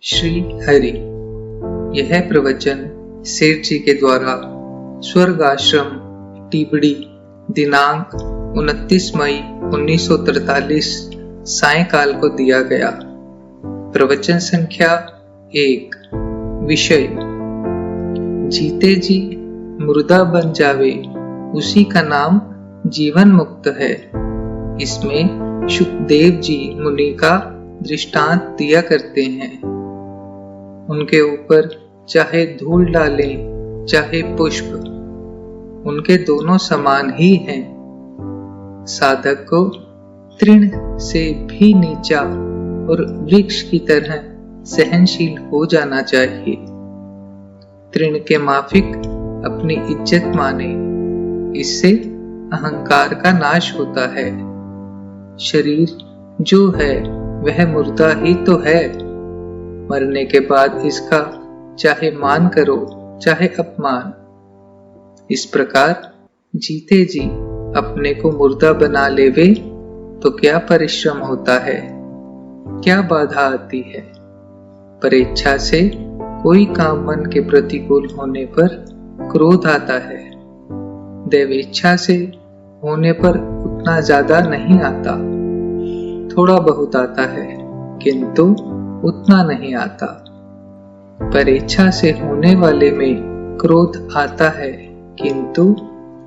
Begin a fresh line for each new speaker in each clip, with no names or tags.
श्री हरि। यह प्रवचन सेठ जी के द्वारा स्वर्ग आश्रम टीबड़ी दिनांक 29 मई 1943 सायंकाल को दिया गया। प्रवचन संख्या 1। विषय: जीते जी मुर्दा बन जावे उसी का नाम जीवन मुक्त है। इसमें शुकदेव जी मुनि का दृष्टांत दिया करते हैं। उनके ऊपर चाहे धूल डालें चाहे पुष्प, उनके दोनों समान ही हैं। साधक को तृण से भी नीचा और वृक्ष की तरह सहनशील हो जाना चाहिए। तृण के माफिक अपनी इज्जत माने, इससे अहंकार का नाश होता है। शरीर जो है वह मुर्दा ही तो है। मरने के बाद इसका चाहे मान करो चाहे अपमान। इस प्रकार जीते जी अपने को मुर्दा बना लेवे तो क्या परिश्रम होता है, क्या बाधा आती है। परेच्छा से कोई काम मन के प्रतिकूल होने पर क्रोध आता है। देवेच्छा से होने पर उतना ज्यादा नहीं आता, थोड़ा बहुत आता है किंतु उतना नहीं आता। परेच्छा से होने वाले में क्रोध आता है किंतु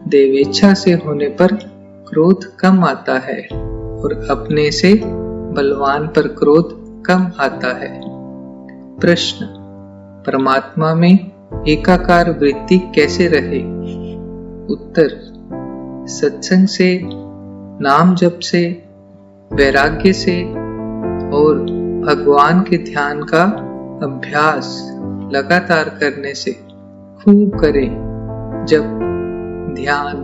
देवेच्छा से होने पर क्रोध कम आता है और अपने से बलवान पर क्रोध कम आता है। प्रश्न: परमात्मा में एकाकार वृत्ति कैसे रहे? उत्तर: सत्संग से, नाम जप से, वैराग्य से और भगवान के ध्यान का अभ्यास लगातार करने से। खूब करें। जब ध्यान,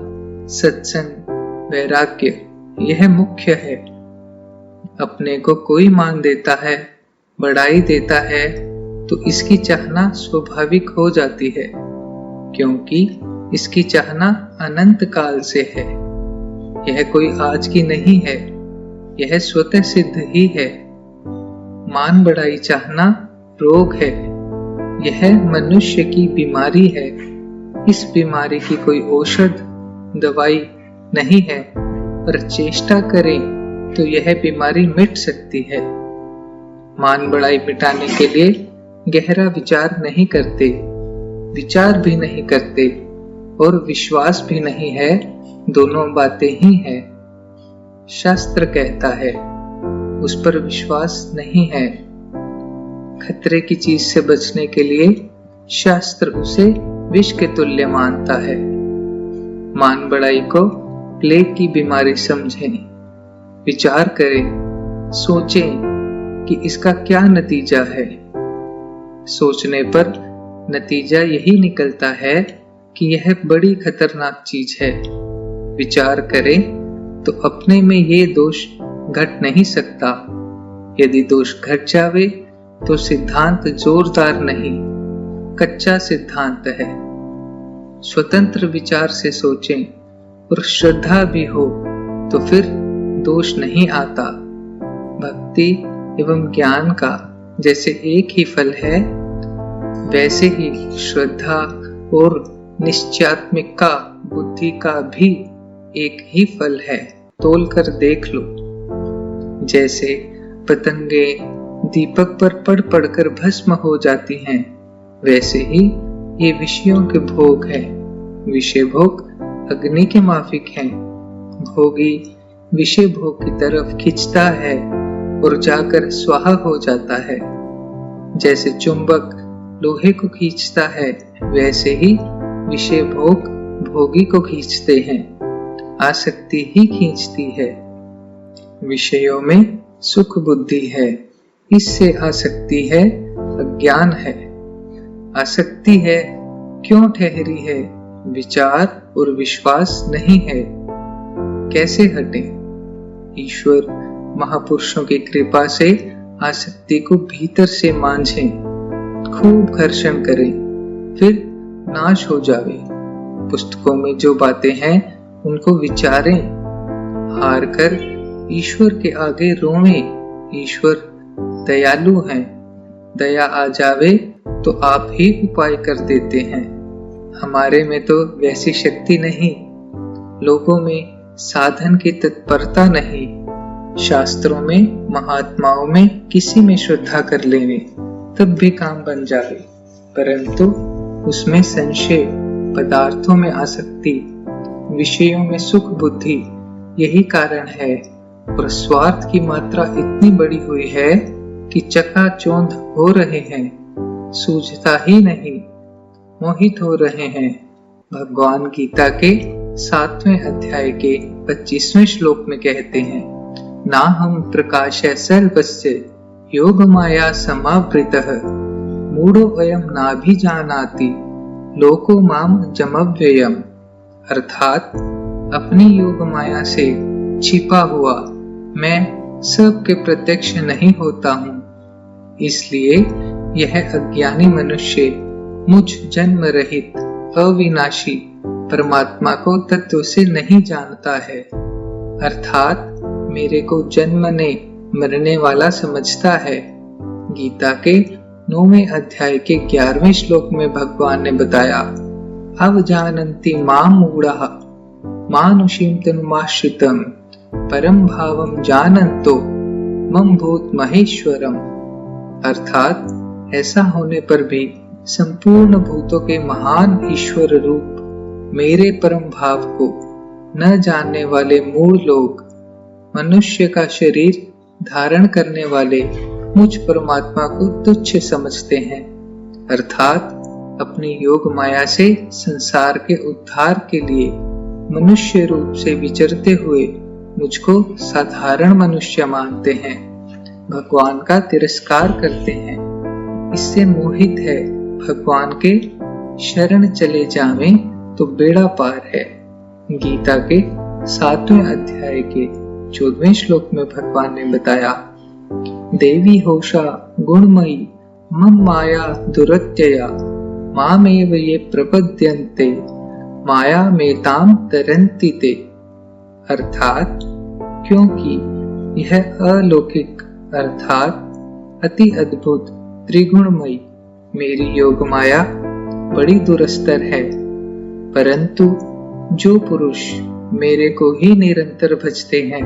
सत्संग, वैराग्य यह मुख्य है। अपने को कोई मान देता है, बढ़ाई देता है तो इसकी चाहना स्वाभाविक हो जाती है, क्योंकि इसकी चाहना अनंत काल से है। यह कोई आज की नहीं है, यह स्वतः सिद्ध ही है। मान बढ़ाई चाहना रोग है, यह मनुष्य की बीमारी है। इस बीमारी की कोई औषध दवाई नहीं है, पर चेष्टा करें तो यह बीमारी मिट सकती है। मान बढ़ाई मिटाने के लिए गहरा विचार नहीं करते, विचार भी नहीं करते और विश्वास भी नहीं है, दोनों बातें ही हैं। शास्त्र कहता है, उस पर विश्वास नहीं है। खतरे की चीज से बचने के लिए शास्त्र उसे विष के तुल्य मानता है। मान बढ़ाई को प्लेग की बीमारी समझें, विचार करें, सोचें कि इसका क्या नतीजा है। सोचने पर नतीजा यही निकलता है कि यह बड़ी खतरनाक चीज है। विचार करें तो अपने में ये दोष घट नहीं सकता। यदि दोष घट जावे तो सिद्धांत जोरदार नहीं, कच्चा सिद्धांत है। स्वतंत्र विचार से सोचें और श्रद्धा भी हो तो फिर दोष नहीं आता। भक्ति एवं ज्ञान का जैसे एक ही फल है, वैसे ही श्रद्धा और निश्चयात्मिका बुद्धि का भी एक ही फल है। तोल कर देख लो। जैसे पतंगे दीपक पर पड़ पड़कर भस्म हो जाती हैं, वैसे ही ये विषयों के भोग हैं। विषय भोग अग्नि के माफिक हैं। भोगी विषय भोग की तरफ खींचता है और जाकर स्वाहा हो जाता है। जैसे चुंबक लोहे को खींचता है, वैसे ही विषय भोग भोगी को खींचते हैं। आसक्ति ही खींचती है। विषयों में सुख बुद्धि है, इससे आसक्ति है, अज्ञान है। आसक्ति है क्यों ठहरी है? विचार और विश्वास नहीं है। कैसे हटे? ईश्वर महापुरुषों की कृपा से आसक्ति को भीतर से मांझें, खूब घर्षण करें, फिर नाश हो जावे। पुस्तकों में जो बातें हैं उनको विचारें, हार कर ईश्वर के आगे रोएं। ईश्वर दयालु हैं, दया आ जावे तो आप ही उपाय कर देते हैं। हमारे में तो वैसी शक्ति नहीं, लोगों में साधन की तत्परता नहीं। शास्त्रों में, महात्माओं में किसी में श्रद्धा कर लेवे तब भी काम बन जावे, परंतु उसमें संशय, पदार्थों में आसक्ति, विषयों में सुख बुद्धि, यही कारण है। और स्वार्थ की मात्रा इतनी बड़ी हुई है कि चकाचौंध हो रहे हैं, सूझता ही नहीं, मोहित हो रहे हैं। भगवान गीता के 7वें अध्याय के 25वें श्लोक में कहते हैं, ना हम प्रकाशय सर्वस्य योग माया समावृतः मूढ़ो अयम नाभिजानाति लोको माम जमव्ययम्। अर्थात अपनी योग माया से छिपा हुआ मैं सबके प्रत्यक्ष नहीं होता हूँ, इसलिए यह अज्ञानी मनुष्य मुझ जन्म रहित अविनाशी परमात्मा को तत्व से नहीं जानता है। अर्थात मेरे को जन्मने मरने वाला समझता है। गीता के 9वें अध्याय के 11वें श्लोक में भगवान ने बताया, अवजानन्ति मां मूढ़ाः मानुषीं तनुमाश्रितं परम भावं जानन्तो मम भूत महेश्वरम। अर्थात ऐसा होने पर भी संपूर्ण भूतों के महान ईश्वर रूप मेरे परम भाव को न जानने वाले मूढ़ लोग मनुष्य का शरीर धारण करने वाले मुझ परमात्मा को तुच्छ समझते हैं। अर्थात अपनी योग माया से संसार के उद्धार के लिए मनुष्य रूप से विचरते हुए मुझको साधारण मनुष्य मानते हैं, भगवान का तिरस्कार करते हैं। इससे मोहित है भगवान के शरण चले जावें तो बेड़ा पार है। गीता के 7वें अध्याय के 14वें श्लोक में भगवान ने बताया, देवी होशा गुणमयी मम माया दुरत्यया मामेव ये प्रपद्यन्ते माया मेताम तरन्ति ते। अर्थात क्योंकि यह अलौकिक अर्थात अति अद्भुत त्रिगुणमयी मेरी योग माया बड़ी दुरस्तर है, परंतु जो पुरुष मेरे को ही निरंतर भजते हैं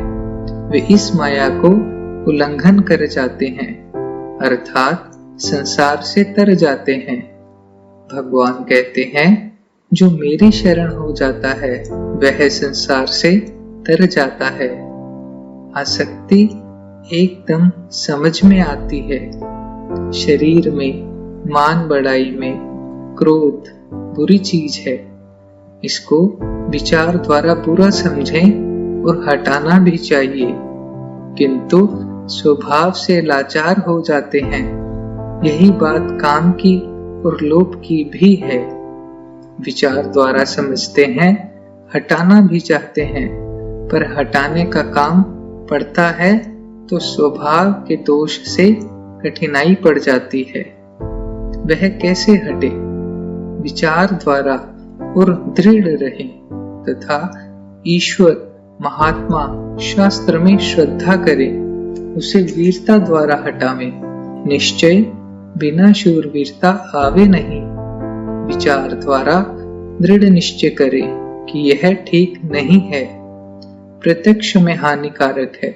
वे इस माया को उल्लंघन कर जाते हैं, अर्थात संसार से तर जाते हैं। भगवान कहते हैं, जो मेरी शरण हो जाता है वह संसार से तर जाता है। आसक्ति एकदम समझ में आती है। शरीर में, मान बढ़ाई में क्रोध बुरी चीज है, इसको विचार द्वारा बुरा समझें और हटाना भी चाहिए, किंतु स्वभाव से लाचार हो जाते हैं। यही बात काम की और लोभ की भी है। विचार द्वारा समझते हैं, हटाना भी चाहते हैं, पर हटाने का काम पड़ता है तो स्वभाव के दोष से कठिनाई पड़ जाती है। वह कैसे हटे? विचार द्वारा और दृढ़ रहे तथा ईश्वर, महात्मा, शास्त्र में श्रद्धा करें, उसे वीरता द्वारा हटावें। निश्चय बिना शूरवीरता आवे नहीं। विचार द्वारा दृढ़ निश्चय करें कि यह ठीक नहीं है, प्रत्यक्ष में हानिकारक है।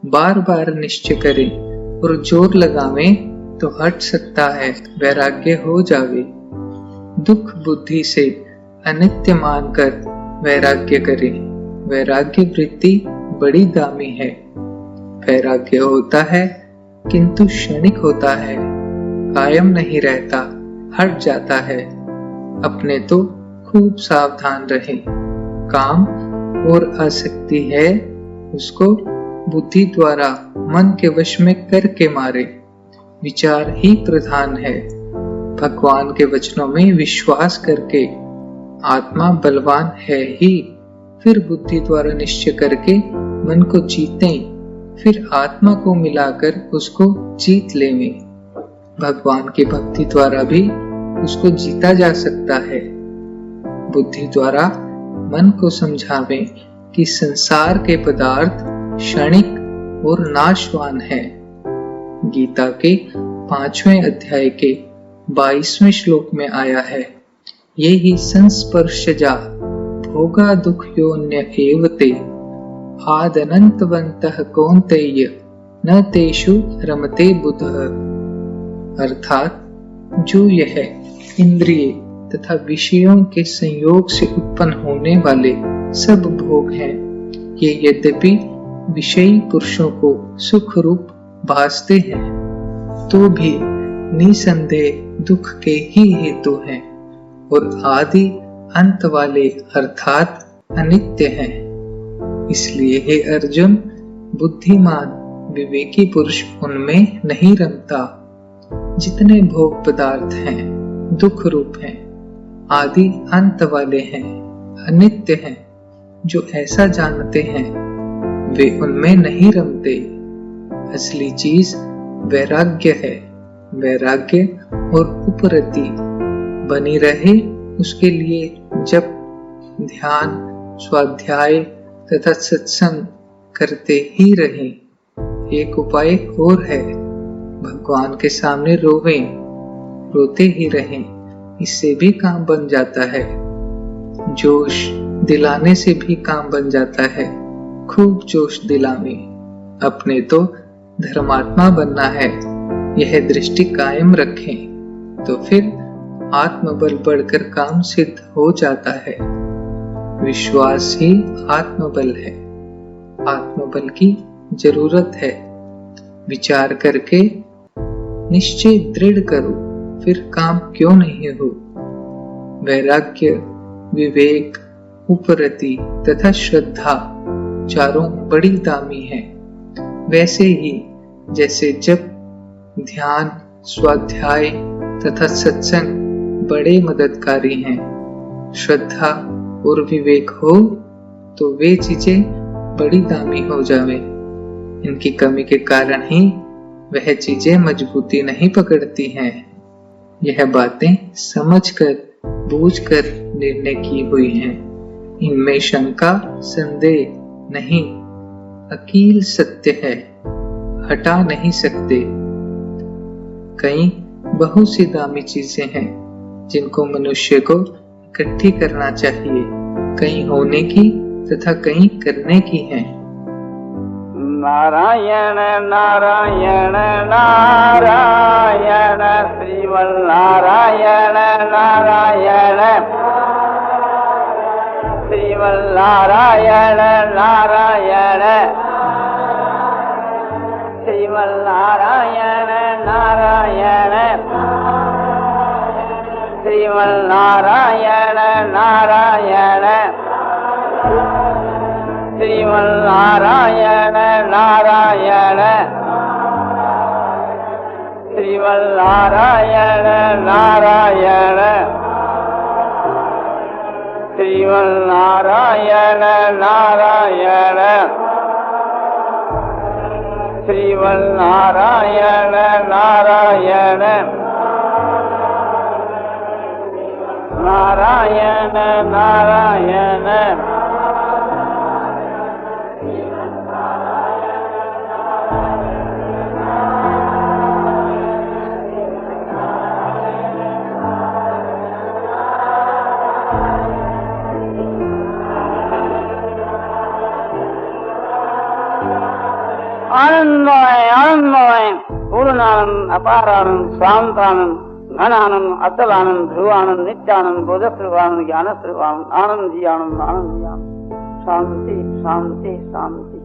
बार बार निश्चय करें और जोर लगावें तो हट सकता है, वैराग्य हो जावे। दुख बुद्धि से अनित्य मानकर वैराग्य करें। वैराग्य वृत्ति बड़ी दामी है। वैराग्य होता है किंतु क्षणिक होता है, कायम नहीं रहता, हट जाता है। अपने तो खूब सावधान रहें। काम और आसक्ति है उसको बुद्धि द्वारा मन के वश में करके मारे। विचार ही प्रधान है। भगवान के वचनों में विश्वास करके आत्मा बलवान है ही, फिर बुद्धि द्वारा निश्चय करके मन को जीतें, फिर आत्मा को मिलाकर उसको जीत लेवें। भगवान की भक्ति द्वारा भी उसको जीता जा सकता है। बुद्धि द्वारा मन को समझावें कि संसार के पदार्थ क्षणिक और नाशवान है। गीता के 5वें अध्याय के 22वें श्लोक में आया है, ये ही संस्पर्शजा भोगा दुःखयोन्य एव ते आदनन्तवन्तः कौन्तेय न तेषु रमते बुधः। अर्थात जो यह इंद्रिय तथा विषयों के संयोग से उत्पन्न होने वाले सब भोग हैं, ये यद्यपि विषयी पुरुषों को सुख रूप भासते हैं, तो भी निसंदेह दुख के ही हेतु हैं और आदि अंत वाले अर्थात अनित्य हैं। इसलिए हे अर्जुन, बुद्धिमान विवेकी पुरुष उनमें नहीं रमता। जितने भोग पदार्थ हैं दुख रूप हैं, आदि अंत वाले हैं, अनित्य हैं, जो ऐसा जानते हैं वे उनमें नहीं रमते। असली चीज वैराग्य है। वैराग्य और उपरति बनी रहे, उसके लिए जब ध्यान, स्वाध्याय तथा सत्संग करते ही रहें। एक उपाय और है, भगवान के सामने रोते ही रहें, इससे भी काम बन जाता है। जोश दिलाने से भी काम बन जाता है। खूब जोश दिलावे। अपने तो धर्मात्मा बनना है, यह दृष्टि कायम रखें, तो फिर आत्मबल बढ़कर काम सिद्ध हो जाता है। विश्वास ही आत्मबल है। आत्मबल की जरूरत है। विचार करके निश्चय दृढ़ करो, फिर काम क्यों नहीं हो। वैराग्य, विवेक, उपरति तथा श्रद्धा चारों बड़ी दामी हैं। वैसे ही जैसे जब ध्यान, स्वाध्याय तथा सत्संग बड़े मददकारी हैं, श्रद्धा और विवेक हो तो वे चीजें बड़ी दामी हो जावे। इनकी कमी के कारण ही वह चीजें मजबूती नहीं पकड़ती हैं। यह बातें समझकर, बूझकर निर्णय की हुई हैं। इनमें शंका, संदेह नहीं, अकील सत्य है, हटा नहीं सकते। कई बहुत सी दामी चीजें हैं जिनको मनुष्य को इकट्ठी करना चाहिए, कई होने की तथा कई करने की हैं।
नारायण नारायण नारायण श्रीमन्नारायण नारायण श्रीमन्नारायण नारायण श्रीमन्नारायण नारायण श्रीमन्नारायण नारायण श्रीमन्नारायण नारायण श्रीमन्नारायण नारायण श्रीमन्नारायण नारायण श्रीमन्नारायण नारायण नारायण नारायण आनंदमय पूर्णानंद अपारानंद शांतानंद घनानंद अचलानंद ध्रुवानंद नित्यानंद बोधस्वरूपानंद ज्ञानस्वरूपानंद आनंद जी आनंद शांति शांति शांति।